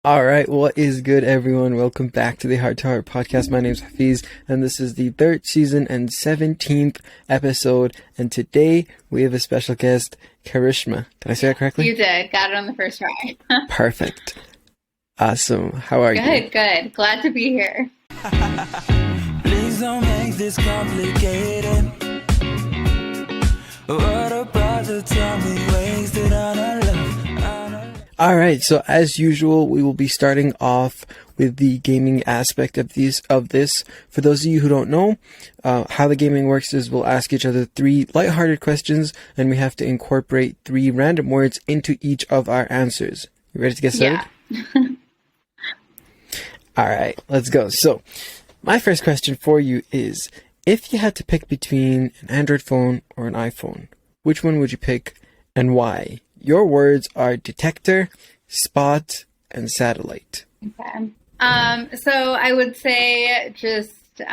All right, what is good, everyone? Welcome back to the Heart to Heart podcast. My name is Hafiz, and this is the third season and 17th episode. And today we have a special guest, Karishma. Did I say that correctly? You did. Got it on the first try. Perfect. Awesome. How are you? Good, good. Glad to be here. Please don't make this complicated. What about the time we wasted on our love? All right, so as usual, we will be starting off with the gaming aspect of this. For those of you who don't know, how the gaming works is we'll ask each other three lighthearted questions, and we have to incorporate three random words into each of our answers. You ready to get started? Yeah. All right, let's go. So, my first question for you is, if you had to pick between an Android phone or an iPhone, which one would you pick and why? Your words are detector, spot, and satellite. Okay. So I would say just, if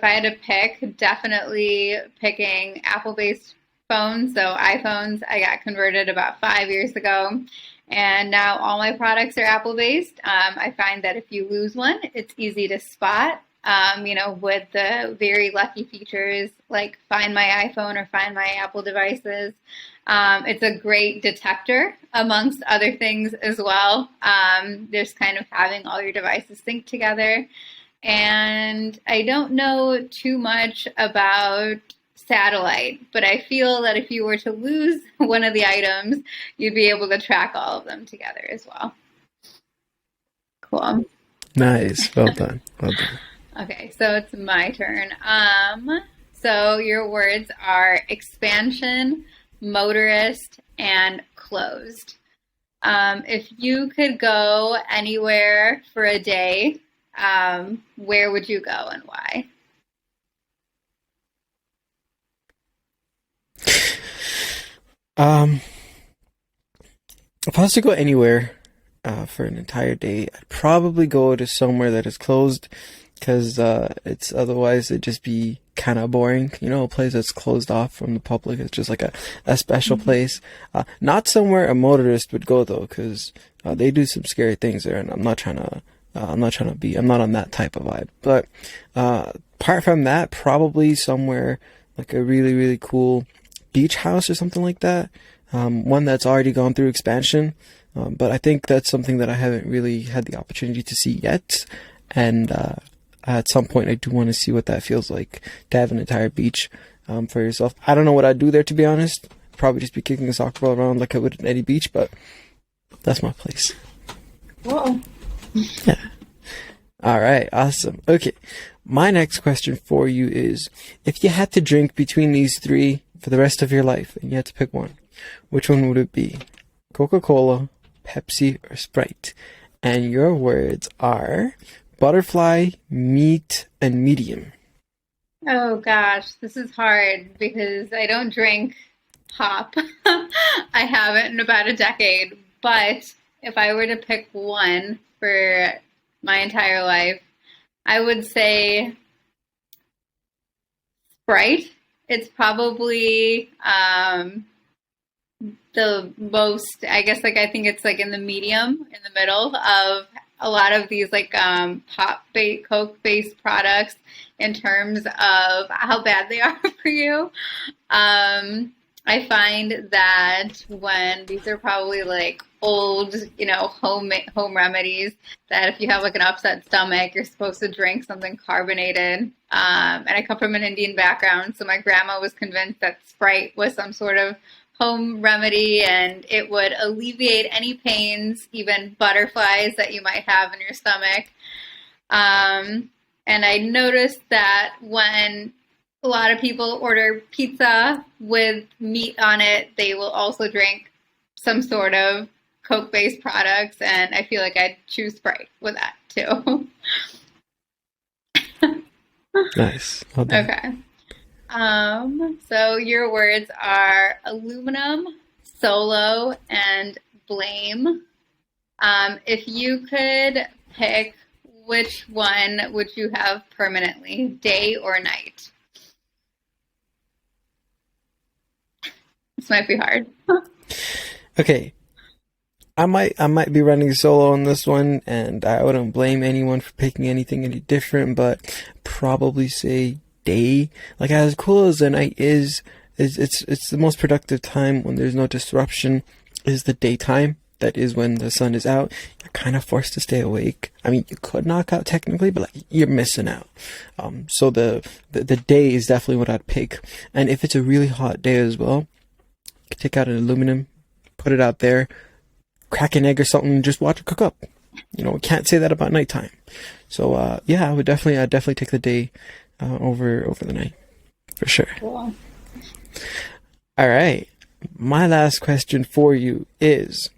I had to pick, definitely picking Apple-based phones. So iPhones, I got converted about 5 years ago. And now all my products are Apple-based. I find that if you lose one, it's easy to spot. With the very lucky features like Find My iPhone or Find My Apple devices. It's a great detector amongst other things as well. There's kind of having all your devices sync together. And I don't know too much about satellite, but I feel that if you were to lose one of the items, you'd be able to track all of them together as well. Cool. Nice. Well done. Well done. Okay, so it's my turn. So your words are expansion, motorist, and closed. If you could go anywhere for a day, where would you go and why? If I was to go anywhere for an entire day, I'd probably go to somewhere that is closed, because it's otherwise it'd just be kind of boring. You know, a place that's closed off from the public. It's just like a special place. Not somewhere a motorist would go though, because they do some scary things there, and I'm not on that type of vibe. But apart from that, probably somewhere like a really, really cool beach house or something like that. One that's already gone through expansion. But I think that's something that I haven't really had the opportunity to see yet. And at some point, I do want to see what that feels like to have an entire beach for yourself. I don't know what I'd do there, to be honest. Probably just be kicking a soccer ball around like I would at any beach, but that's my place. Whoa. Yeah. All right. Awesome. Okay. My next question for you is, if you had to drink between these three for the rest of your life and you had to pick one, which one would it be? Coca-Cola, Pepsi, or Sprite? And your words are butterfly, meat, and medium. Oh gosh, this is hard because I don't drink pop. I haven't in about a decade. But if I were to pick one for my entire life, I would say Sprite. It's probably the most, I guess, like I think it's like in the medium, in the middle of a lot of these like Coke based products in terms of how bad they are for you. I find that when these are probably like old, home remedies, that if you have like an upset stomach, you're supposed to drink something carbonated. And I come from an Indian background, so my grandma was convinced that Sprite was some sort of home remedy and it would alleviate any pains, even butterflies that you might have in your stomach. And I noticed that when a lot of people order pizza with meat on it, they will also drink some sort of Coke-based products, and I feel like I'd choose Sprite with that too. Nice. Well done. Okay. So your words are aluminum, solo, and blame. If you could pick, which one would you have permanently, day or night? This might be hard. Okay. I might be running solo on this one, and I wouldn't blame anyone for picking anything any different, but probably say day. Like as cool as the night is it's the most productive time when there's no disruption is the daytime. That is when the sun is out. You're kind of forced to stay awake. I mean, you could knock out technically, but like you're missing out. So the day is definitely what I'd pick. And if it's a really hot day as well, you could take out an aluminum, put it out there, crack an egg or something, and just watch it cook up. You know, can't say that about nighttime. So yeah, I'd definitely take the day over the night for sure. Cool. All right, my last question for you is: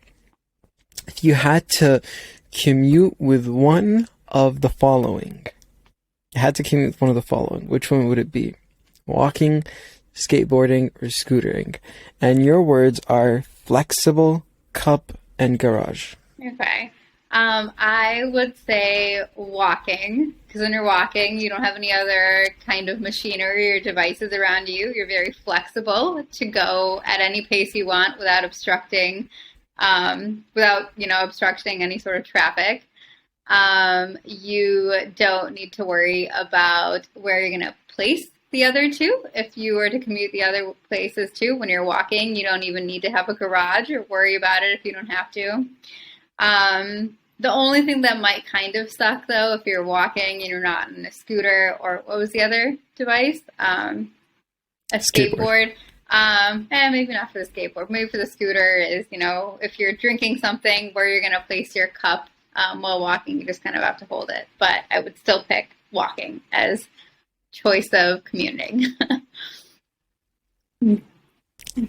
if you had to commute with one of the following, you had to commute with one of the following, which one would it be? Walking, skateboarding, or scootering? And your words are flexible, cup, and garage. Okay. I would say walking, because when you're walking, you don't have any other kind of machinery or devices around you. You're very flexible to go at any pace you want without obstructing, obstructing any sort of traffic. You don't need to worry about where you're going to place the other two. If you were to commute the other places too, when you're walking, you don't even need to have a garage or worry about it if you don't have to. The only thing that might kind of suck though, if you're walking and you're not in a scooter, or what was the other device? A skateboard. Maybe not for the skateboard. Maybe for the scooter is, if you're drinking something, where you're going to place your cup while walking, you just kind of have to hold it. But I would still pick walking as choice of commuting.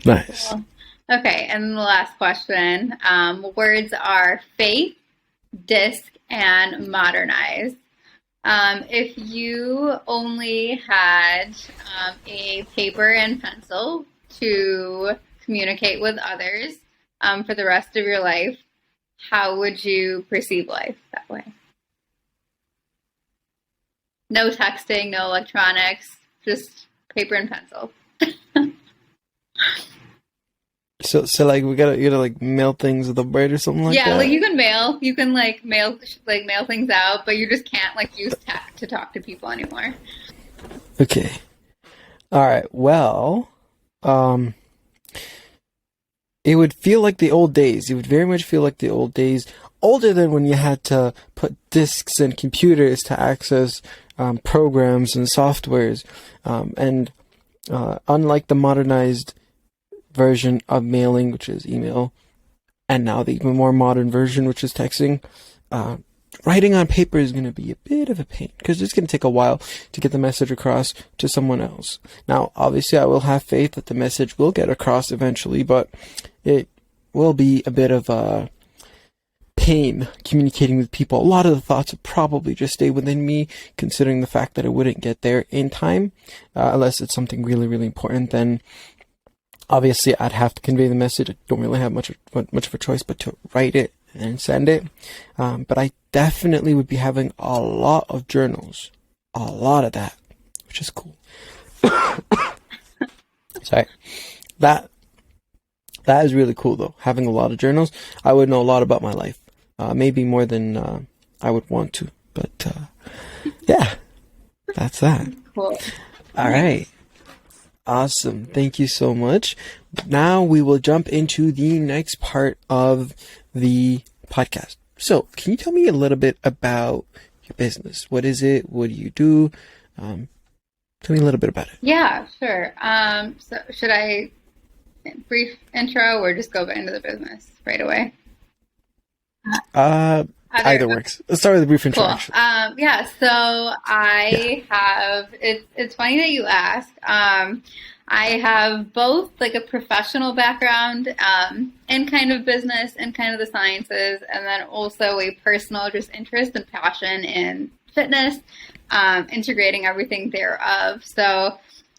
Nice. Okay, and the last question. Words are faith, disc, and modernize. If you only had a paper and pencil to communicate with others for the rest of your life, how would you perceive life that way? No texting, no electronics, just paper and pencil. So like you gotta like mail things with a bird or something like that. Yeah, like you can mail things out, but you just can't like use tech to talk to people anymore. Okay. All right. Well, it would feel like the old days. It would very much feel like the old days. Older than when you had to put disks and computers to access programs and softwares, and unlike the modernized version of mailing, which is email, and now the even more modern version, which is texting, writing on paper is going to be a bit of a pain because it's going to take a while to get the message across to someone else. Now, obviously, I will have faith that the message will get across eventually, but it will be a bit of a pain communicating with people. A lot of the thoughts would probably just stay within me, considering the fact that it wouldn't get there in time, unless it's something really, really important. Then obviously I'd have to convey the message. I don't really have much of a choice but to write it and send it. But I definitely would be having a lot of journals. A lot of that, which is cool. Sorry. That is really cool though. Having a lot of journals. I would know a lot about my life. Maybe more than I would want to. But yeah, that's that. Cool. All right. Awesome. Thank you so much. Now we will jump into the next part of the podcast. So, can you tell me a little bit about your business? What is it? What do you do? Tell me a little bit about it. Yeah, sure. So should I brief intro or just go into the business right away? Either works. Let's start with a brief introduction. Cool. Yeah, so I have, it's funny that you ask. I have both like a professional background in kind of business and kind of the sciences, and then also a personal just interest and passion in fitness, integrating everything thereof. So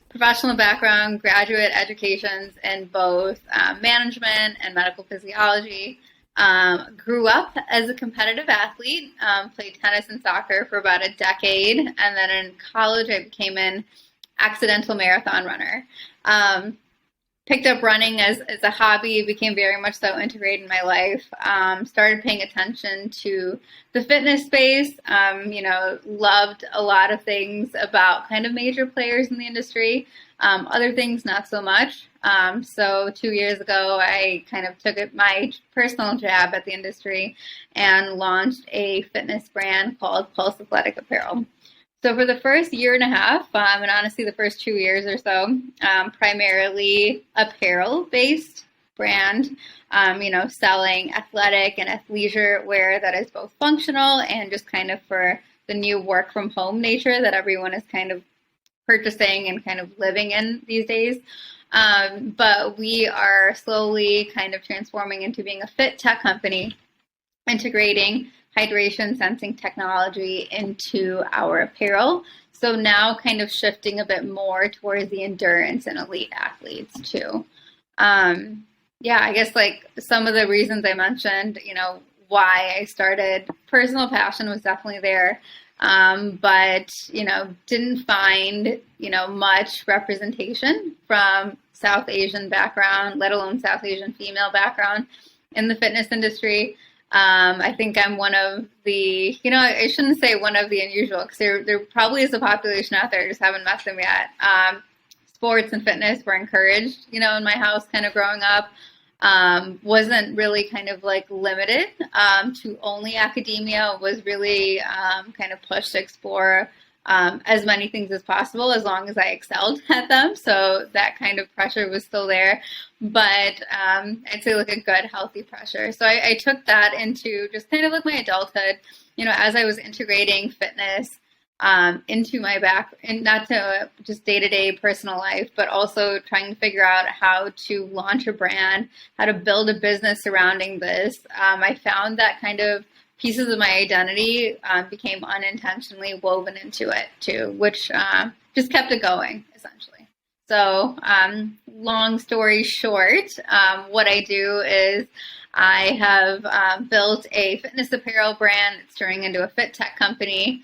professional background, graduate educations in both management and medical physiology. Grew up as a competitive athlete, played tennis and soccer for about a decade, and then in college I became an accidental marathon runner. picked up running as a hobby, became very much so integrated in my life, started paying attention to the fitness space, loved a lot of things about kind of major players in the industry, other things not so much. So 2 years ago, I kind of took my personal jab at the industry and launched a fitness brand called Pulse Athletic Apparel. So for the first year and a half, and honestly the first 2 years or so, primarily apparel-based brand, selling athletic and athleisure wear that is both functional and just kind of for the new work from home nature that everyone is kind of purchasing and kind of living in these days. But we are slowly kind of transforming into being a fit tech company, integrating hydration sensing technology into our apparel. So now kind of shifting a bit more towards the endurance and elite athletes too. I guess like some of the reasons I mentioned, why I started, personal passion was definitely there. But didn't find, much representation from South Asian background, let alone South Asian female background in the fitness industry. I think I'm one of the, I shouldn't say one of the unusual, because there probably is a population out there, I just haven't met them yet. Sports and fitness were encouraged, in my house kind of growing up. Wasn't really kind of like limited to only academia, was really kind of pushed to explore as many things as possible as long as I excelled at them. So that kind of pressure was still there, but I'd say like a good, healthy pressure. So I took that into just kind of like my adulthood, as I was integrating fitness into my and not to just day-to-day personal life, but also trying to figure out how to launch a brand, how to build a business surrounding this. I found that kind of pieces of my identity became unintentionally woven into it too, which just kept it going essentially. So long story short, what I do is I have built a fitness apparel brand. It's turning into a fit tech company,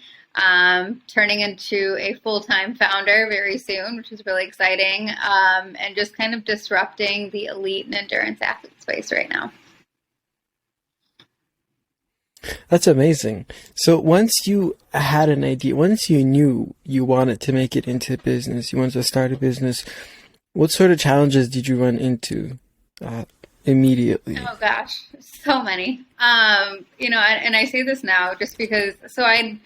turning into a full-time founder very soon, which is really exciting, and just kind of disrupting the elite and endurance athlete space right now. That's amazing. So once you had an idea, once you knew you wanted to make it into business, you wanted to start a business, what sort of challenges did you run into immediately? Oh gosh, so many. And I say this now just because, so I'd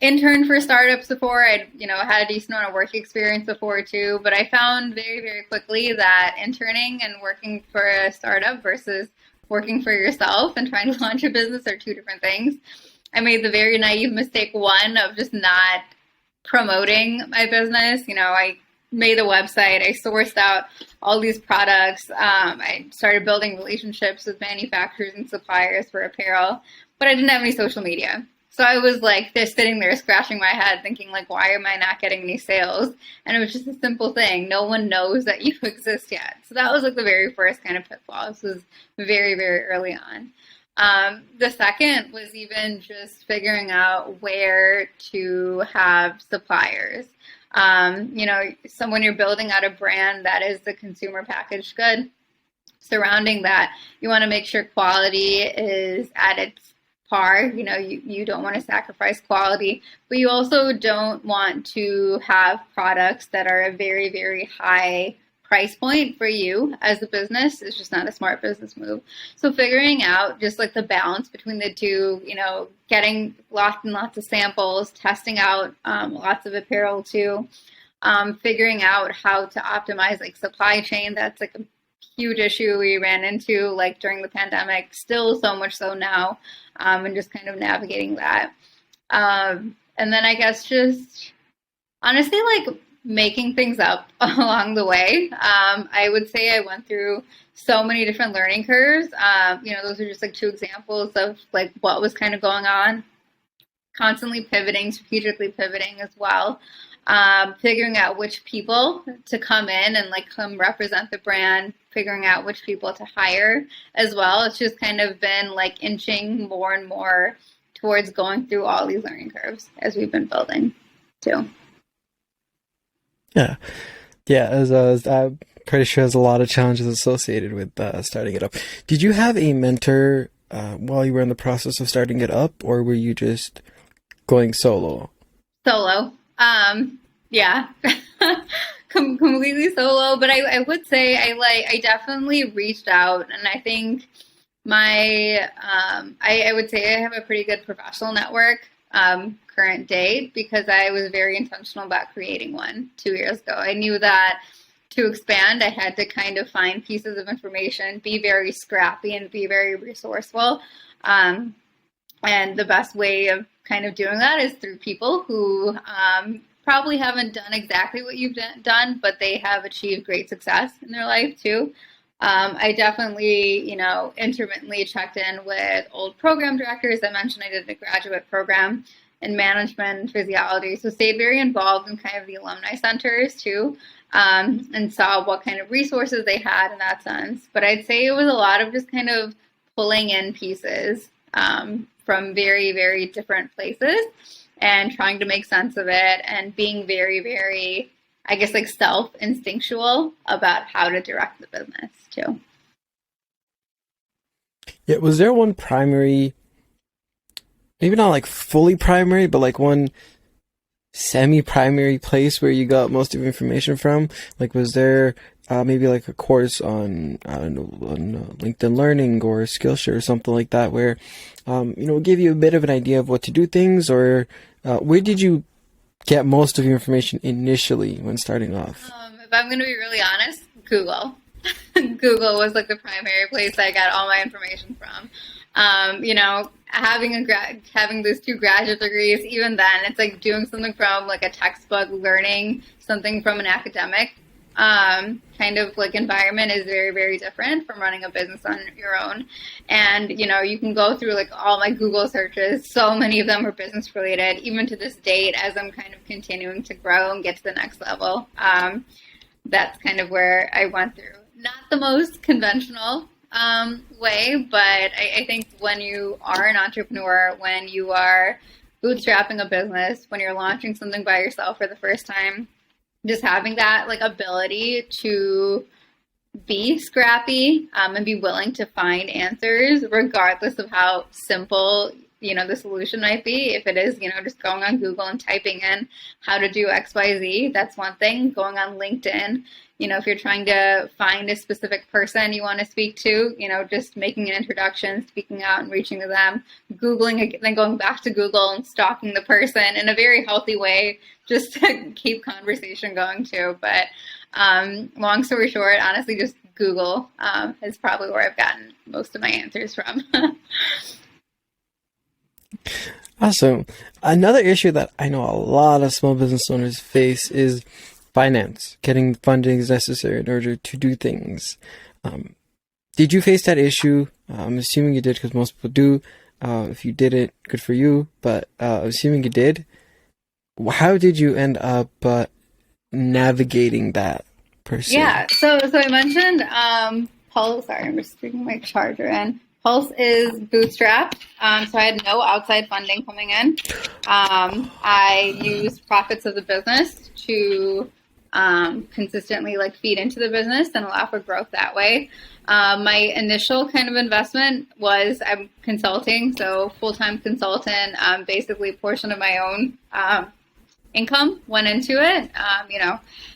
interned for startups before. I'd, had a decent amount of work experience before too, but I found very, very quickly that interning and working for a startup versus working for yourself and trying to launch a business are two different things. I made the very naive mistake, one, of just not promoting my business. I made a website, I sourced out all these products, I started building relationships with manufacturers and suppliers for apparel, but I didn't have any social media. So I was like just sitting there scratching my head thinking like, why am I not getting any sales? And it was just a simple thing. No one knows that you exist yet. So that was like the very first kind of pitfall. This was very, very early on. The second was even just figuring out where to have suppliers. So when you're building out a brand that is the consumer packaged good, surrounding that, you want to make sure quality is at its par. You don't want to sacrifice quality, but you also don't want to have products that are a very, very high price point for you as a business. Is just not a smart business move. So figuring out just like the balance between the two, getting lots and lots of samples, testing out lots of apparel too, figuring out how to optimize like supply chain. That's like a huge issue we ran into like during the pandemic, still so much so now, and just kind of navigating that. And then I guess just honestly like making things up along the way. I would say I went through so many different learning curves. Those are just like two examples of like what was kind of going on. Constantly pivoting, strategically pivoting as well. Figuring out which people to come in and like come represent the brand, figuring out which people to hire as well. It's just kind of been like inching more and more towards going through all these learning curves as we've been building too. Yeah. As Karishma has a lot of challenges associated with starting it up. Did you have a mentor while you were in the process of starting it up, or were you just going solo? Solo. Yeah. Completely solo, but I would say I definitely reached out, and I think I would say I have a pretty good professional network current date, because I was very intentional about creating one 2 years ago. I knew that to expand, I had to kind of find pieces of information, be very scrappy, and be very resourceful. And the best way of kind of doing that is through people who probably haven't done exactly what you've done, but they have achieved great success in their life too. I definitely, intermittently checked in with old program directors. I mentioned I did a graduate program in management and physiology, so stayed very involved in kind of the alumni centers too, and saw what kind of resources they had in that sense. But I'd say it was a lot of just kind of pulling in pieces from very, very different places and trying to make sense of it, and being very, very, I guess, like self-instinctual about how to direct the business too. Yeah, was there one primary, maybe not like fully primary, but like one semi-primary place where you got most of your information from? Like, was there maybe like a course on, I don't know, on LinkedIn Learning or Skillshare or something like that, where give you a bit of an idea of what to do things, or where did you get most of your information initially when starting off? If I'm going to be really honest, Google. Google was like the primary place I got all my information from. Having those 2 graduate degrees, even then, it's like doing something from like a textbook, learning something from an academic kind of like environment is very, very different from running a business on your own. And, you can go through like all my Google searches. So many of them are business related, even to this date, as I'm kind of continuing to grow and get to the next level. That's kind of where I went through. Not the most conventional way, but I think when you are an entrepreneur, when you are bootstrapping a business, when you're launching something by yourself for the first time, just having that like ability to be scrappy and be willing to find answers, regardless of how simple the solution might be. If it is just going on Google and typing in how to do XYZ, that's one thing. Going on LinkedIn, if you're trying to find a specific person you want to speak to, just making an introduction, speaking out and reaching to them, Googling, then going back to Google and stalking the person in a very healthy way, just to keep conversation going too. But long story short, honestly, just Google is probably where I've gotten most of my answers from. Awesome. Another issue that I know a lot of small business owners face is finance, getting funding is necessary in order to do things. Did you face that issue? I'm assuming you did, because most people do. If you didn't, good for you. But assuming you did, how did you end up navigating that per se? Yeah. So I mentioned Pulse. Sorry, I'm just bringing my charger in. Pulse is bootstrapped, so I had no outside funding coming in. I used profits of the business to consistently like feed into the business and allow for growth that way. My initial kind of investment was I'm consulting, so full-time consultant, basically a portion of my own income went into it.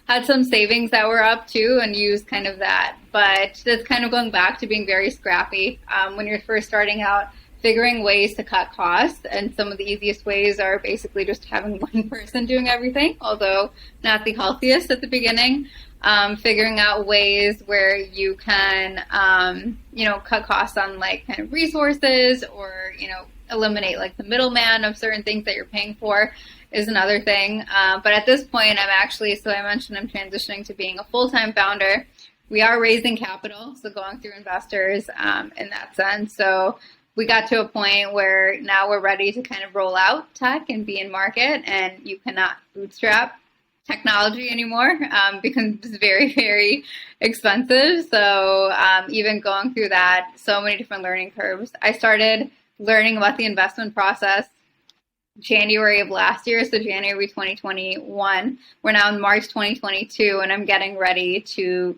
Had some savings that were up too and used kind of that. But that's kind of going back to being very scrappy. When you're first starting out, figuring ways to cut costs. And some of the easiest ways are basically just having one person doing everything, although not the healthiest at the beginning. Figuring out ways where you can, cut costs on like kind of resources or, eliminate like the middleman of certain things that you're paying for is another thing. But at this point, I mentioned I'm transitioning to being a full-time founder. We are raising capital, so going through investors in that sense. So we got to a point where now we're ready to kind of roll out tech and be in market, and you cannot bootstrap technology anymore because it's very, very expensive. So even going through that, so many different learning curves. I started learning about the investment process January of last year, so January 2021. We're now in March 2022, and I'm getting ready to,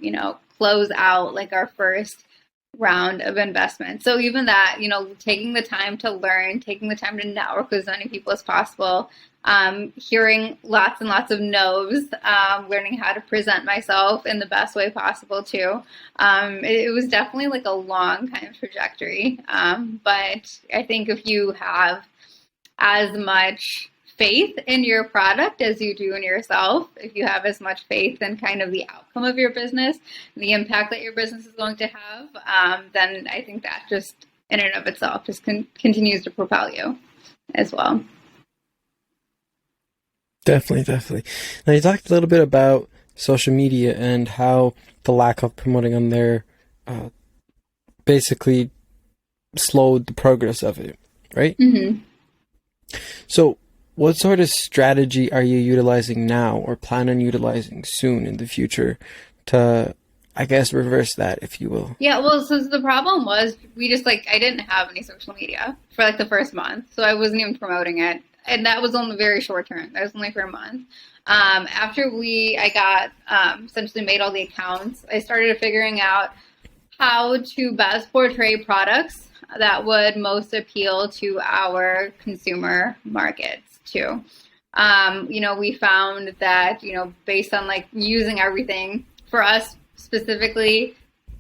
close out like our first round of investment. So even that, taking the time to learn, taking the time to network with as many people as possible, hearing lots and lots of no's, learning how to present myself in the best way possible too. It was definitely like a long kind of trajectory. But I think if you have as much faith in your product as you do in yourself, if you have as much faith in kind of the outcome of your business, the impact that your business is going to have, then I think that just in and of itself just continues to propel you as well. Definitely. Now, you talked a little bit about social media and how the lack of promoting on there basically slowed the progress of it, right? Mm-hmm. So what sort of strategy are you utilizing now or plan on utilizing soon in the future to, I guess, reverse that, if you will? Yeah, well, so the problem was I didn't have any social media for like the first month. So I wasn't even promoting it. And that was only very short term. That was only for a month. After I got essentially made all the accounts, I started figuring out how to best portray products that would most appeal to our consumer markets too. We found that, based on like using everything for us specifically,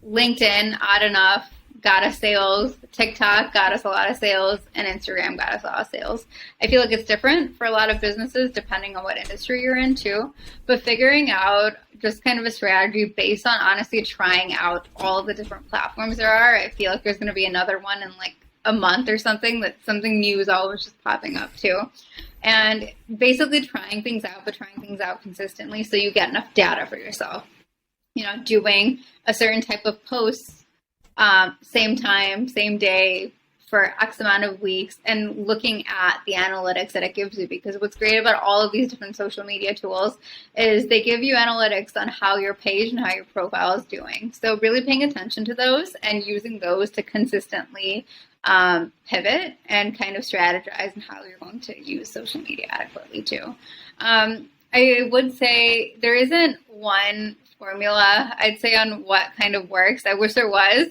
LinkedIn, odd enough, got us sales, TikTok got us a lot of sales, and Instagram got us a lot of sales. I feel like it's different for a lot of businesses depending on what industry you're in too, but figuring out just kind of a strategy based on honestly trying out all of the different platforms there are. I feel like there's going to be another one in like a month or something, that something new is always just popping up too. And basically trying things out, but trying things out consistently so you get enough data for yourself. Doing a certain type of posts, same time, same day for X amount of weeks, and looking at the analytics that it gives you. Because what's great about all of these different social media tools is they give you analytics on how your page and how your profile is doing. So really paying attention to those and using those to consistently pivot and kind of strategize on how you're going to use social media adequately too. I would say there isn't one formula, I'd say, on what kind of works. I wish there was,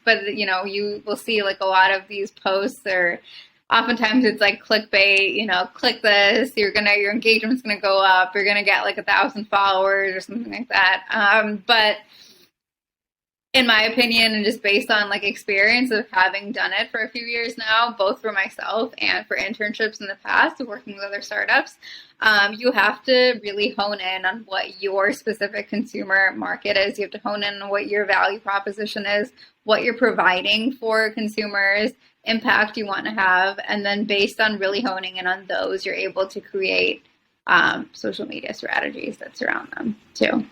but you will see like a lot of these posts, or oftentimes it's like clickbait, click this, your engagement's gonna go up, you're gonna get like 1,000 followers or something like that. But in my opinion, and just based on like experience of having done it for a few years now, both for myself and for internships in the past, working with other startups, you have to really hone in on what your specific consumer market is. You have to hone in on what your value proposition is, what you're providing for consumers, impact you want to have, and then based on really honing in on those, you're able to create social media strategies that surround them too.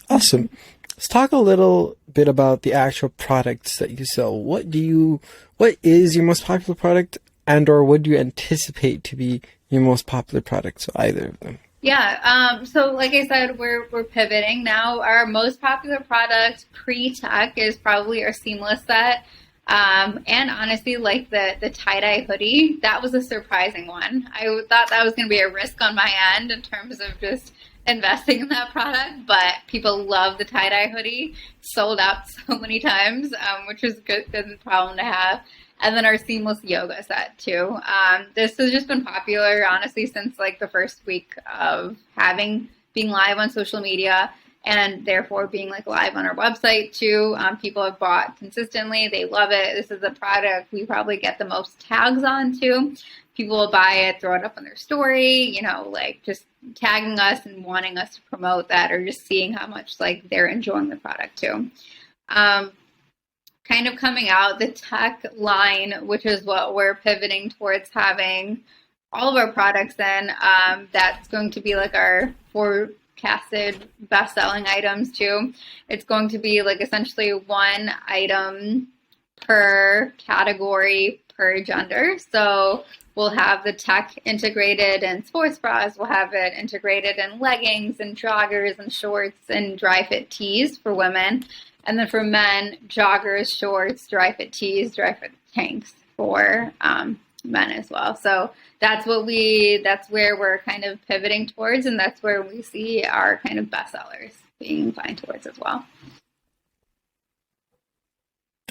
Awesome. Let's talk a little bit about the actual products that you sell. What is your most popular product, and or what do you anticipate to be your most popular product? So either of them. Yeah. So like I said, we're pivoting now. Our most popular product pre-tech is probably our seamless set. And honestly, like the tie-dye hoodie, that was a surprising one. I thought that was going to be a risk on my end in terms of just investing in that product, but people love the tie-dye hoodie. Sold out so many times, which is good problem to have. And then our seamless yoga set too. This has just been popular, honestly, since like the first week of being live on social media, and therefore being like live on our website too. People have bought consistently. They love it. This is a product we probably get the most tags on too. People will buy it, throw it up on their story, like just tagging us and wanting us to promote that, or just seeing how much like they're enjoying the product too. Kind of coming out the tech line, which is what we're pivoting towards having all of our products in. That's going to be like our forecasted best-selling items too. It's going to be like essentially one item per category per gender. So we'll have the tech integrated in sports bras. We'll have it integrated in leggings and joggers and shorts and dry fit tees for women. And then for men, joggers, shorts, dry fit tees, dry fit tanks. for men as well. So that's where we're kind of pivoting towards, and that's where we see our kind of bestsellers being inclined towards as well.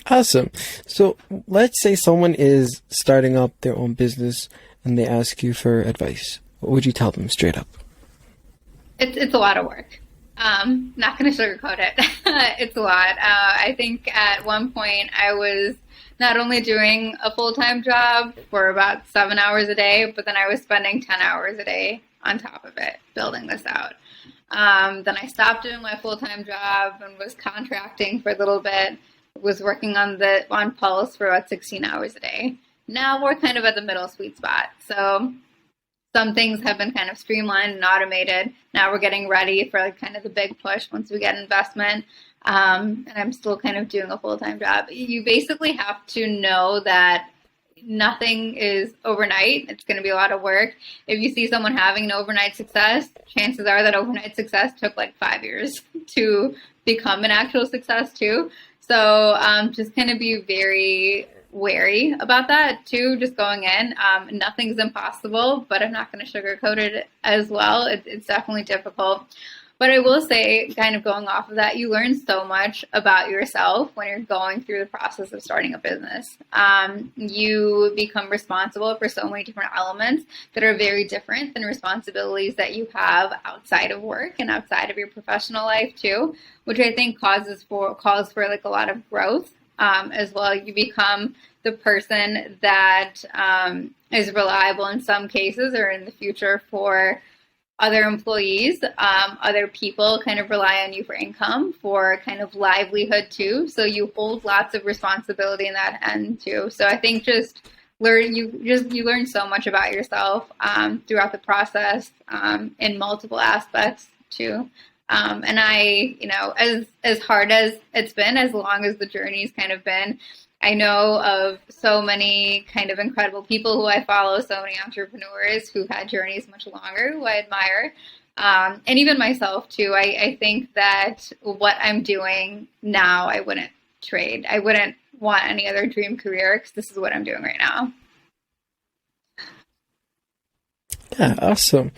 Awesome. So let's say someone is starting up their own business and they ask you for advice. What would you tell them straight up? It's a lot of work. Not going to sugarcoat it. It's a lot. I think at one point I was not only doing a full-time job for about 7 hours a day, but then I was spending 10 hours a day on top of it, building this out. Then I stopped doing my full-time job and was contracting for a little bit, was working on Pulse for about 16 hours a day. Now we're kind of at the middle sweet spot. So some things have been kind of streamlined and automated. Now we're getting ready for like kind of the big push once we get investment. And I'm still kind of doing a full-time job. You basically have to know that nothing is overnight. It's going to be a lot of work. If you see someone having an overnight success, chances are that overnight success took like 5 years to become an actual success too. So just kind of be very wary about that too, just going in. Nothing's impossible, but I'm not going to sugarcoat it as well. It's definitely difficult. But I will say, kind of going off of that, you learn so much about yourself when you're going through the process of starting a business. You become responsible for so many different elements that are very different than responsibilities that you have outside of work and outside of your professional life too, which I think calls for like a lot of growth as well. You become the person that is reliable in some cases, or in the future for other employees. Other people kind of rely on you for income, for kind of livelihood too. So you hold lots of responsibility in that end too. So I think you learn so much about yourself throughout the process in multiple aspects too. And as hard as it's been, as long as the journey's kind of been, I know of so many kind of incredible people who I follow, so many entrepreneurs who've had journeys much longer, who I admire. And even myself too. I think that what I'm doing now, I wouldn't trade. I wouldn't want any other dream career, because this is what I'm doing right now. Yeah, awesome.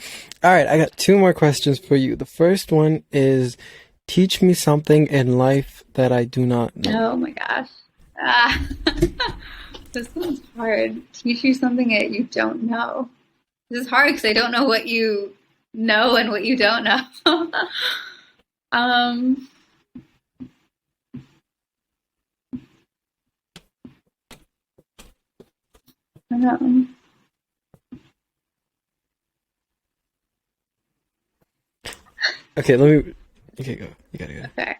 All right, I got 2 more questions for you. The first one is, teach me something in life that I do not know. Oh my gosh. This one's hard. Teach you something that you don't know. This is hard because I don't know what you know and what you don't know. Okay, okay, go. You gotta go. Okay.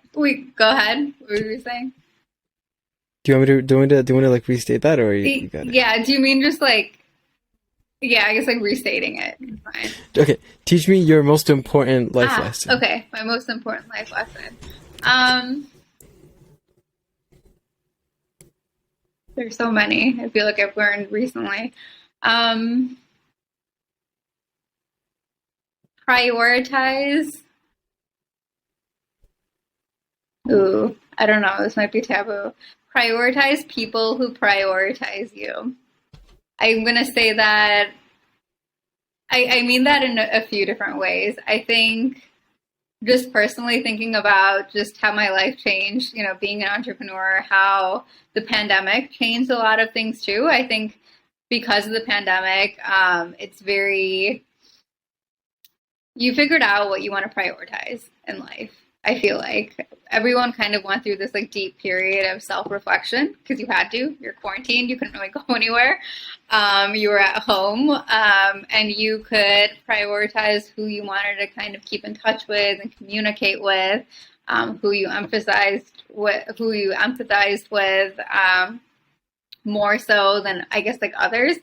Go ahead. What were you saying? Do you want me to like restate that, or you got it? Yeah, do you mean just like, yeah, I guess like restating it. Fine. Okay, teach me your most important life lesson. Okay, my most important life lesson. There's so many I feel like I've learned recently. Prioritize. Ooh, I don't know, this might be taboo. Prioritize people who prioritize you. I'm going to say that, I mean that in a few different ways. I think just personally thinking about just how my life changed, being an entrepreneur, how the pandemic changed a lot of things too. I think because of the pandemic, you figured out what you want to prioritize in life. I feel like everyone kind of went through this like deep period of self-reflection, because you had to. You're quarantined. You couldn't really go anywhere. You were at home, and you could prioritize who you wanted to kind of keep in touch with and communicate with, who you empathized with, more so than I guess like others.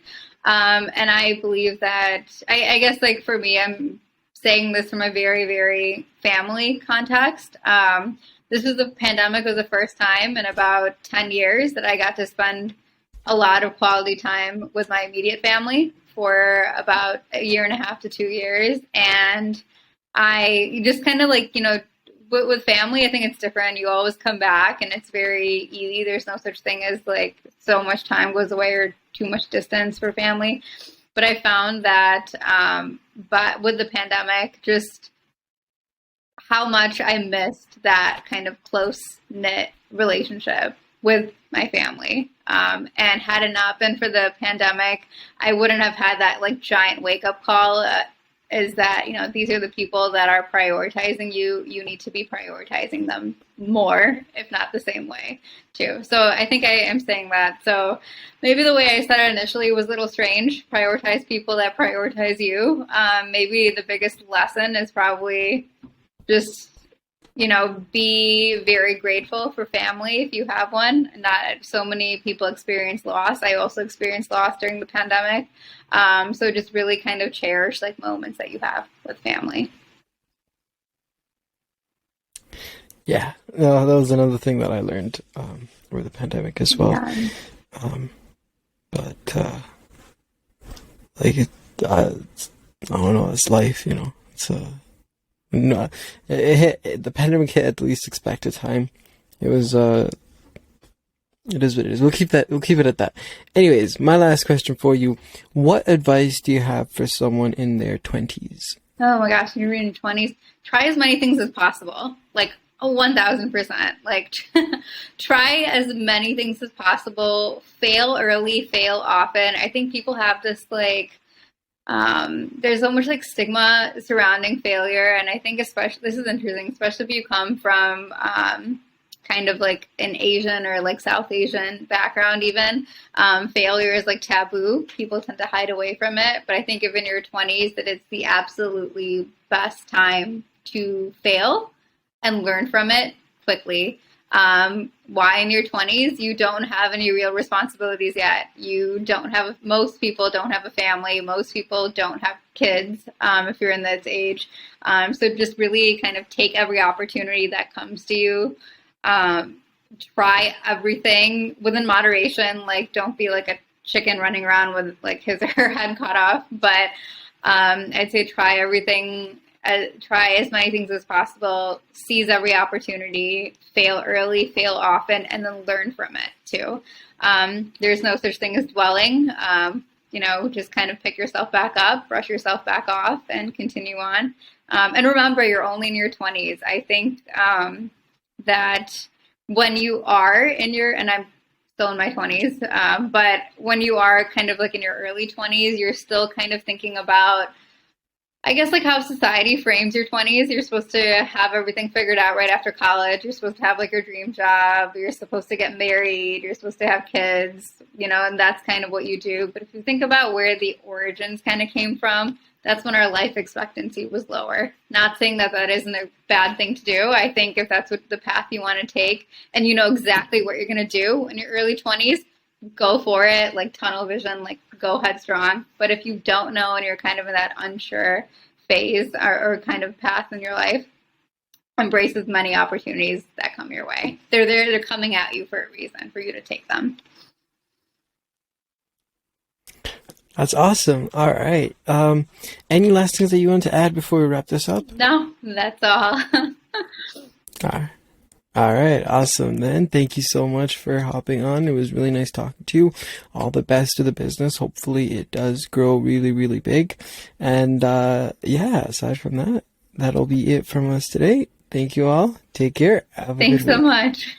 And I believe that I guess like for me, I'm saying this from a very, very family context. The pandemic was the first time in about 10 years that I got to spend a lot of quality time with my immediate family for about 1.5 to 2 years. And I just kind of like, with family, I think it's different. You always come back and it's very easy. There's no such thing as like so much time goes away or too much distance for family. But I found that, but with the pandemic, just how much I missed that kind of close knit relationship with my family. And had it not been for the pandemic, I wouldn't have had that like giant wake up call. Is that, you know, these are the people that are prioritizing you. You need to be prioritizing them more, if not the same way, too. So I think I am saying that. So maybe the way I said it initially was a little strange. Prioritize people that prioritize you. Maybe the biggest lesson is probably just, you know, be very grateful for family if you have one. Not so many people experience loss. I also experienced loss during the pandemic. So just really kind of cherish like moments that you have with family. Yeah, no, that was another thing that I learned over the pandemic as well. Yeah. But like I don't know, it's life, you know. It's no, the pandemic hit at the least expected time. It was it is what it is. We'll keep it at that. Anyways, my last question for you: what advice do you have for someone in their 20s? Oh my gosh, you're in your 20s. Try as many things as possible. Like 1000%. Like try as many things as possible. Fail early, fail often. I think people have this like there's so much like stigma surrounding failure, and I think especially this is interesting, especially if you come from kind of like an Asian or like South Asian background even. Failure is like taboo. People tend to hide away from it. But I think if in your 20s that it's the absolutely best time to fail and learn from it quickly. Why in your 20s? You don't have any real responsibilities yet. Most people don't have a family. Most people don't have kids if you're in this age. So just really kind of take every opportunity that comes to you. Try everything within moderation. Like, don't be like a chicken running around with like his or her head cut off. But I'd say try everything. Try as many things as possible. Seize every opportunity. Fail early, fail often, and then learn from it too. There's no such thing as dwelling. You know, just kind of pick yourself back up, brush yourself back off, and continue on. And remember, you're only in your 20s. I think that when you are and I'm still in my 20s, but when you are kind of like in your early 20s, you're still kind of thinking about, I guess, like how society frames your 20s. You're supposed to have everything figured out right after college. You're supposed to have like your dream job. You're supposed to get married. You're supposed to have kids, you know, and that's kind of what you do. But if you think about where the origins kind of came from, that's when our life expectancy was lower. Not saying that that isn't a bad thing to do. I think if that's what the path you want to take and you know exactly what you're going to do in your early 20s, go for it, like tunnel vision, like go headstrong. But if you don't know and you're kind of in that unsure phase or kind of path in your life, embrace as many opportunities that come your way. They're coming at you for a reason, for you to take them. That's awesome. All right. Any last things that you want to add before we wrap this up? No, that's all. All right. Awesome. Then thank you so much for hopping on. It was really nice talking to you. All the best to the business. Hopefully it does grow really, really big. And yeah, aside from that, that'll be it from us today. Thank you all. Take care. Have a Thanks good so week. much.